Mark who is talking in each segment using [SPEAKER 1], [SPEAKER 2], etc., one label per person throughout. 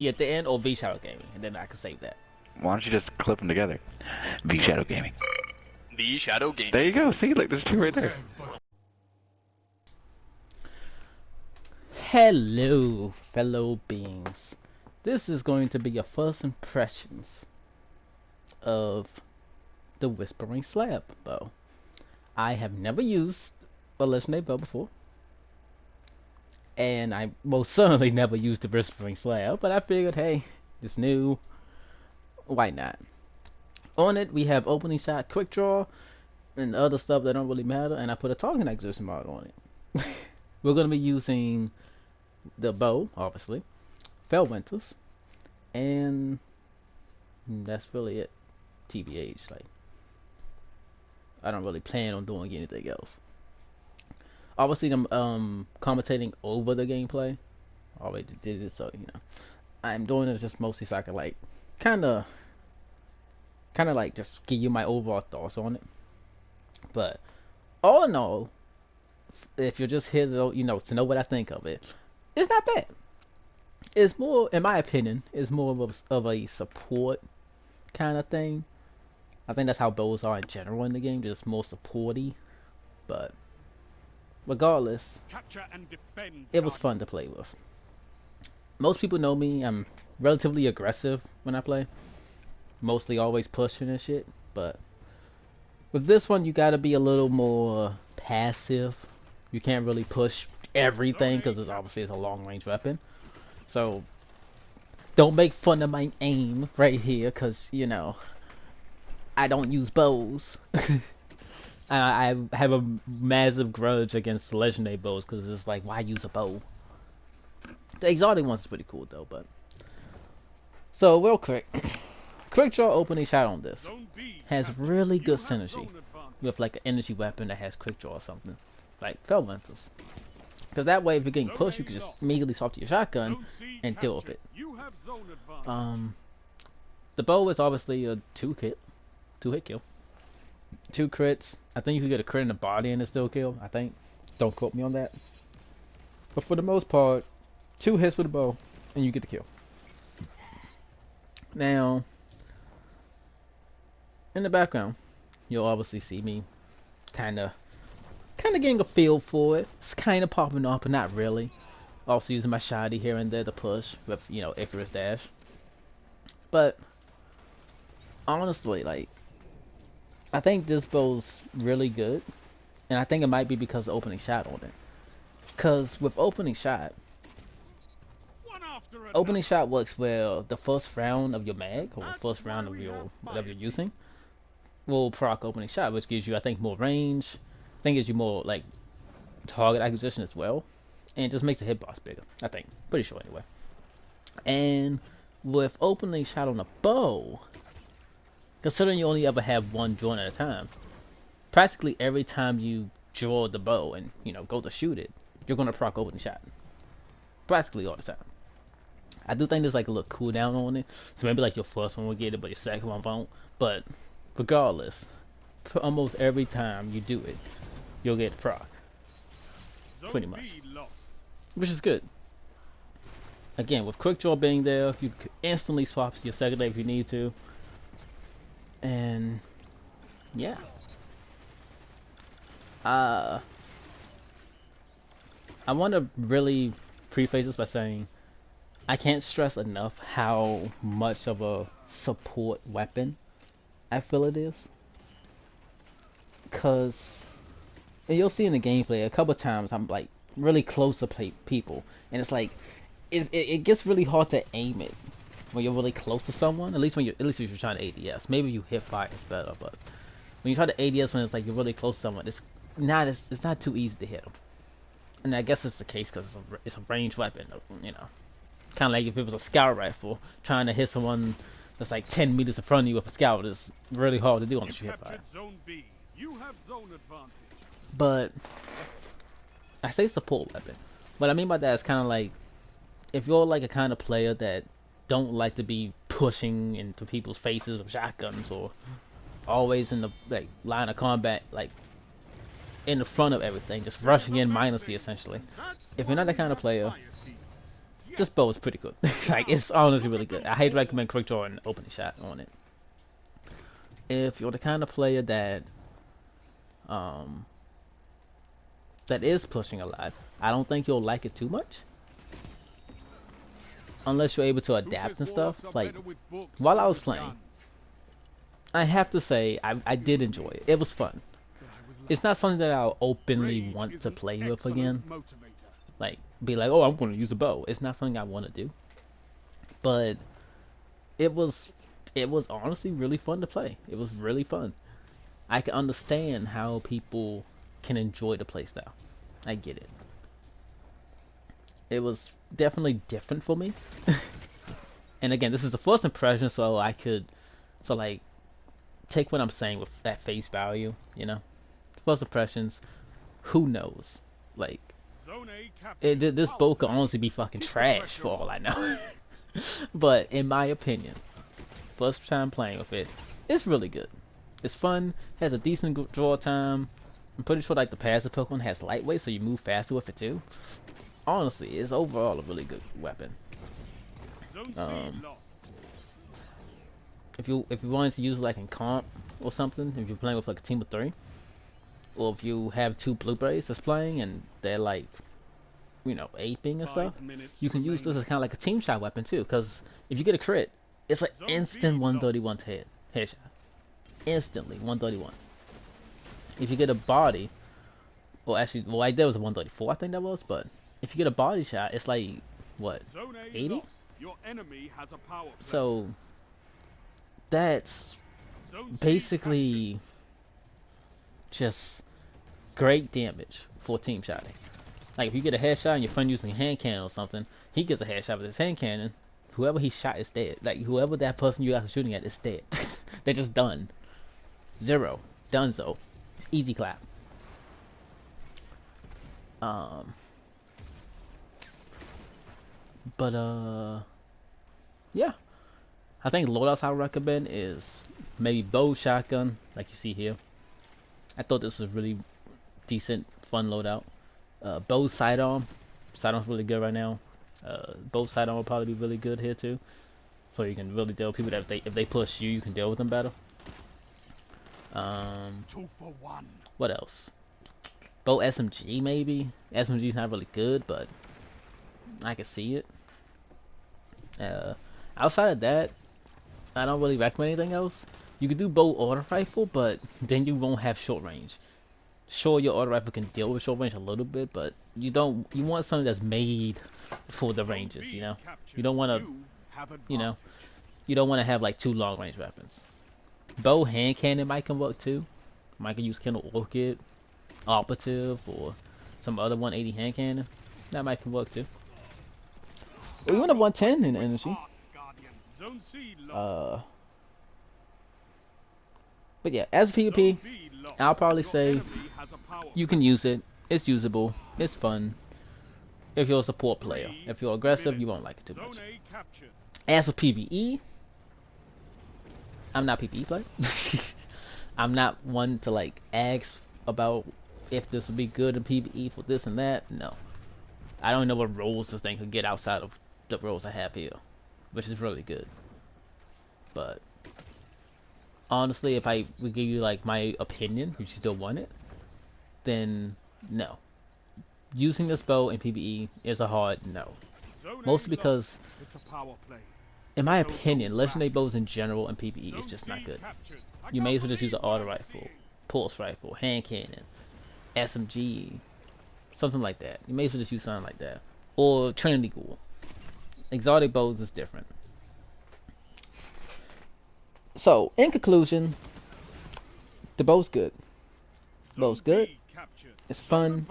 [SPEAKER 1] Yeah, at the end or V Shadow Gaming, and then I can save that.
[SPEAKER 2] Why don't you just clip them together? V Shadow Gaming.
[SPEAKER 3] The Shadow Game.
[SPEAKER 2] There you go. See, look, there's two right there.
[SPEAKER 1] Hello, fellow beings. This is going to be your first impressions of the Whispering Slab bow. I have never used a legendary bow before, and I most certainly never used the Whispering Slab, but I figured, hey, it's new, why not? On it, we have opening shot, quick draw, and other stuff that don't really matter, and I put a target acquisition mod on it. We're going to be using the bow, obviously, Fell Winters, and that's really it. TBH, like, I don't really plan on doing anything else. Obviously, I'm commentating over the gameplay. I already did it, so you know, I'm doing it just mostly so I can like, kind of like just give you my overall thoughts on it. But all in all, if you're just here to to know what I think of it, it's not bad. It's more, in my opinion, it's more of a support kind of thing. I think that's how bows are in general in the game, just more supporty. But regardless, it was fun to play with. Most people know me, I'm relatively aggressive when I play. Mostly always pushing and shit. But with this one, you gotta be a little more passive. You can't really push everything because it's obviously a long range weapon. So don't make fun of my aim right here, because you know I don't use bows. I have a massive grudge against the legendary bows because it's like, why use a bow? The exotic one's pretty cool though, but so real quick, quick draw opening shot on this has really good synergy with like an energy weapon that has quick draw or something like Fell Winters. Because that way, if you're getting pushed, you can just immediately swap to your shotgun and deal with it. The bow is obviously a two-hit kill. 2 crits. I think you can get a crit in the body and it still kill. I think. Don't quote me on that. But for the most part, 2 hits with the bow and you get the kill. Now, in the background, you'll obviously see me kind of getting a feel for it. It's kind of popping off, but not really. Also using my shoddy here and there to push with, Icarus Dash. But honestly, like, I think this bow's really good, and I think it might be because of opening shot on it. Cause with opening shot works where the first round of your mag or first round of your whatever you're using will proc opening shot, which gives you, I think, more range. I think gives you more like target acquisition as well, and it just makes the hitbox bigger. I think, pretty sure anyway. And with opening shot on a bow, considering you only ever have one joint at a time, practically every time you draw the bow and go to shoot it, you're gonna proc opening shot. Practically all the time. I do think there's like a little cooldown on it, so maybe like your first one will get it, but your second one won't. But regardless, almost every time you do it, you'll get proc. Pretty much. Which is good. Again, with quick draw being there, you can instantly swap your secondary if you need to. And yeah. I want to really preface this by saying I can't stress enough how much of a support weapon I feel it is. Cause, and you'll see in the gameplay a couple times I'm like really close to people, and it's like it gets really hard to aim it when you're really close to someone. At least if you're trying to ADS, maybe you hit fire is better. But when you try to ADS when it's like you're really close to someone, it's not too easy to hit them. And I guess it's the case because it's a ranged weapon, kind of like if it was a scout rifle, trying to hit someone that's like 10 meters in front of you with a scout is really hard to do unless you hit fire. But I say support weapon. What I mean by that is kind of like if you're like a kind of player that don't like to be pushing into people's faces with shotguns or always in the like line of combat, like in the front of everything, just rushing in mindlessly essentially. If you're not that kind of player, this bow is pretty good. Like, it's honestly really good. I hate to recommend quick draw and opening shot on it. If you're the kind of player that is pushing a lot, I don't think you'll like it too much. Unless you're able to adapt and stuff. Like, while I was playing, I have to say, I did enjoy it. It was fun. It's not something that I'll openly want to play with again. Like, be like, oh, I'm going to use a bow. It's not something I want to do. But it was honestly really fun to play. It was really fun. I can understand how people can enjoy the playstyle. I get it. It was definitely different for me. And again, this is the first impression, so I could, like, take what I'm saying with that face value, you know? First impressions, who knows? Like, this bow could honestly be fucking trash for all I know. But in my opinion, first time playing with it, it's really good. It's fun, has a decent draw time. I'm pretty sure like the passive Pokemon has lightweight, so you move faster with it too. Honestly, it's overall a really good weapon. If you wanted to use it like in comp or something, if you're playing with like a team of 3, or if you have 2 blueberries that's playing and they're like, you know, aping and stuff, you can use this as kind of like a team shot weapon too. Because if you get a crit, it's like instant 131 to hit, headshot, instantly 131. If you get a body, well actually, well like there was a 134 I think that was, but if you get a body shot, it's like what, 80? So that's basically just great damage for team shotting. Like if you get a headshot and your friend using a hand cannon or something, he gets a headshot with his hand cannon, whoever he shot is dead. Like whoever that person you guys are shooting at is dead. They're just done. 0. Donezo. It's easy clap. Yeah. I think loadouts I recommend is maybe bow, shotgun, like you see here. I thought this was really decent, fun loadout. Bow, sidearm. Sidearm's really good right now. Bow, sidearm will probably be really good here too. So you can really deal with people that if they push you, you can deal with them better.
[SPEAKER 4] 2 for 1.
[SPEAKER 1] What else? Bow SMG maybe. SMG's not really good, but I can see it. Outside of that, I don't really recommend anything else. You can do bow auto rifle, but then you won't have short range. Sure, your auto rifle can deal with short range a little bit, but you want something that's made for the ranges, you know? You don't want to, you know, you don't want to have like 2 long range weapons. Bow hand cannon might can work too. Might can use Kindle Orchid, Operative, or some other 180 hand cannon. That might can work too. We went up 110 in energy. But yeah, as PvP, I'll probably say you can use it. It's usable. It's fun. If you're a support player. If you're aggressive, you won't like it too much. As for PvE, I'm not a PvE player. I'm not one to like ask about if this would be good in PvE for this and that. No. I don't know what roles this thing could get outside of the roles I have here, which is really good. But honestly, if I would give you like my opinion, if you still want it, then no. Using this bow in PvE is a hard no. Mostly because, in my opinion, legendary bows in general in PvE is just not good. You may as well just use an auto rifle, pulse rifle, hand cannon, SMG, something like that. You may as well just use something like that. Or Trinity Ghoul. Exotic bows is different. So, in conclusion, the bow's good. Bow's good. It's fun.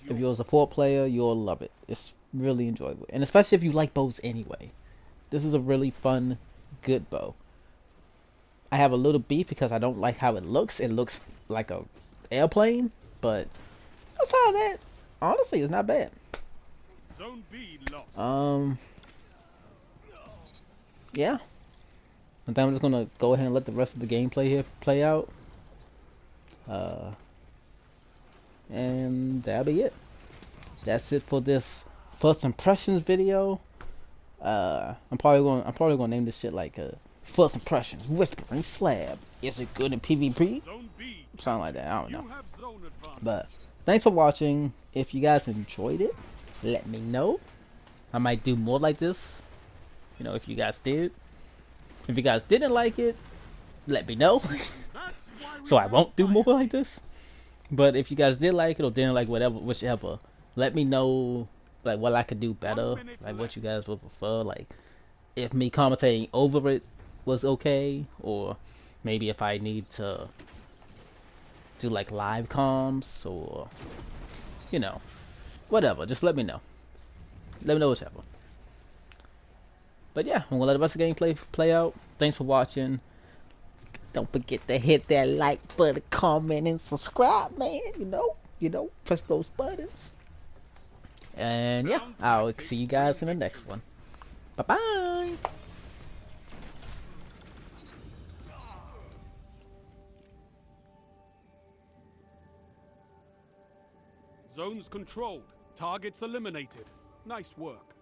[SPEAKER 1] If you're a support player, you'll love it. It's really enjoyable. And especially if you like bows anyway. This is a really fun, good bow. I have a little beef because I don't like how it looks. It looks like a airplane, but outside of that, honestly, it's not bad. Yeah. And then I'm just gonna go ahead and let the rest of the gameplay here play out. And that'll be it. That's it for this first impressions video. I'm probably gonna name this shit like First Impressions Whispering Slab. Is it good in PvP? Something like that. I don't know. But thanks for watching. If you guys enjoyed it, let me know. I might do more like this. You know, if you guys did. If you guys didn't like it, let me know. So I won't do more like this. But if you guys did like it or didn't like whichever, let me know like what I could do better. Like what you guys would prefer. Like if me commentating over it was okay, or maybe if I need to do like live comms, or you know, whatever. Just let me know. Let me know whichever. But yeah, I'm gonna let the rest of the game play out. Thanks for watching. Don't forget to hit that like button, comment, and subscribe, man. You know, press those buttons. And yeah, I'll see you guys in the next one. Bye bye.
[SPEAKER 4] Zones controlled. Targets eliminated. Nice work.